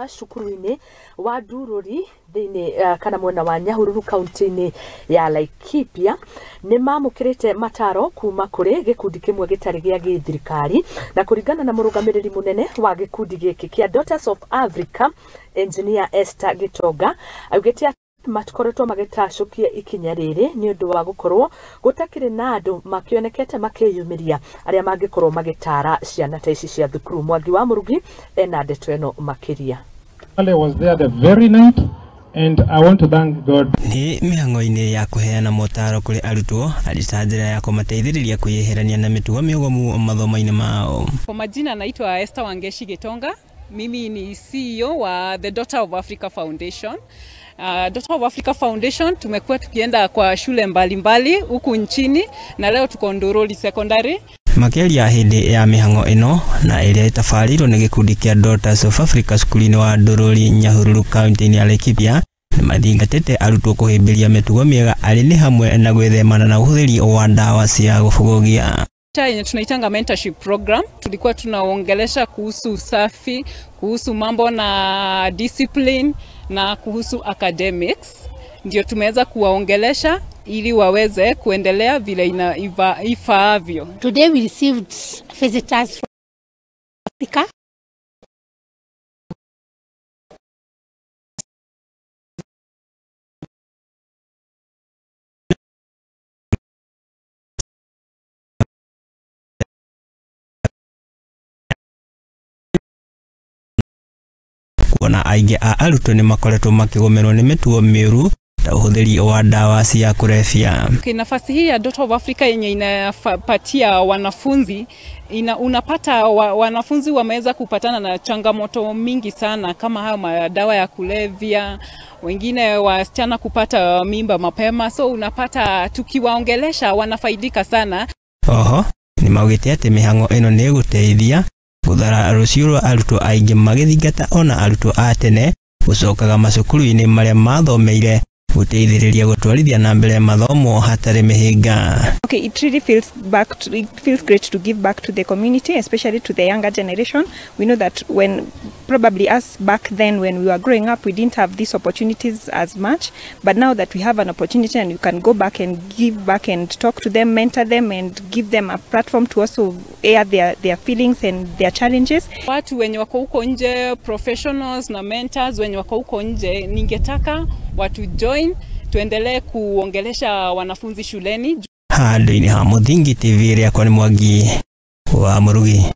cukuruini wa ndururi thini kana mwena wa Nyahururu kaunti ya Laikipia nimaamukirite mootaro kuuma kuri gikundi kimwe gitari gia githirikari na kuringana na murugamiriri munene wa gikundi giki kia Daughters of Africa engineer Esther gitonga augite makoretwo magitacukitie ikinya riri ni undu wa gukorwo gutakire na andu makionekete makiyumiria aria mangikorwo magitara ciana ta ici cia thukuru. Mwangi wa murugi ena ndeto eno makiria. I was there the very night and I want to thank God. Ni mihango-ini ya kuheana mootaro kuri Arutwo alitajira ya kumateithiriria kuyeherania na mitugo miogomu mathomo-ini mao. Kwa majina naitwa Esther Wangeshi Gitonga. Mimi ni CEO wa the Daughter of Africa Foundation. Daughter of Africa Foundation tumekuwa tukienda kwa shule mbalimbali huku nchini na leo tuko Ndururi Secondary. Makigeria hindi ya mihango ino na iria itafarirwo ni gikundi kia Daughters of Africa skuli-ini wa Ndururi Nyahururu kaunti ya Laikipia ni mathingatite Arutwo kuhimbiria mitugo miega ari ni hamwe na gwithemana na uhuthiri wa ndawa cia gufugugia. Yenye tunaitanga mentorship program, tulikuwa tunaongelesha kuhusu usafi, kuhusu mambo na discipline na kuhusu academics. Ndio tumeweza kuwaongelesha ili waweze kuendelea vile ifaavyo. Today we received visitors from Africa. Kuona aingi a Arutwo ni makoretwo makigomerwo ni mitugo miuru ta uhuthiri wa ndawa cia kulevya. Nafasi hii ya Daughter of Africa yenye inapatia wanafunzi unapata wanafunzi wameweza kupatana na changamoto mingi sana kama hayo madawa ya kulevya, wengine wasichana kupata mimba mapema, so unapata tukiwaongelesha wanafaidika sana. Oho ni maugite ati mihango ino ni guteithia guthara rucio rwa Arutwo aingi magithingata ona Arutwo a tene gucokaga macukuru-ini maria mathomeire guteithiriria gutwarithia na mbere mathomo hatari mihinga. Okay, it really feels great to give back to the community, especially to the younger generation. We know that when probably us back then when we were growing up, we didn't have these opportunities as much, but now that we have an opportunity and you can go back and give back and talk to them, mentor them and give them a platform to also air their feelings and their challenges. Watu wenye wako huko nje, professionals na mentors wenye wako huko nje, ningetaka watu join tuendelee kuongelesha wanafunzi shuleni. Handũ-inĩ ha Muthingi TV ria kwa ni Mwangi wa Murugi.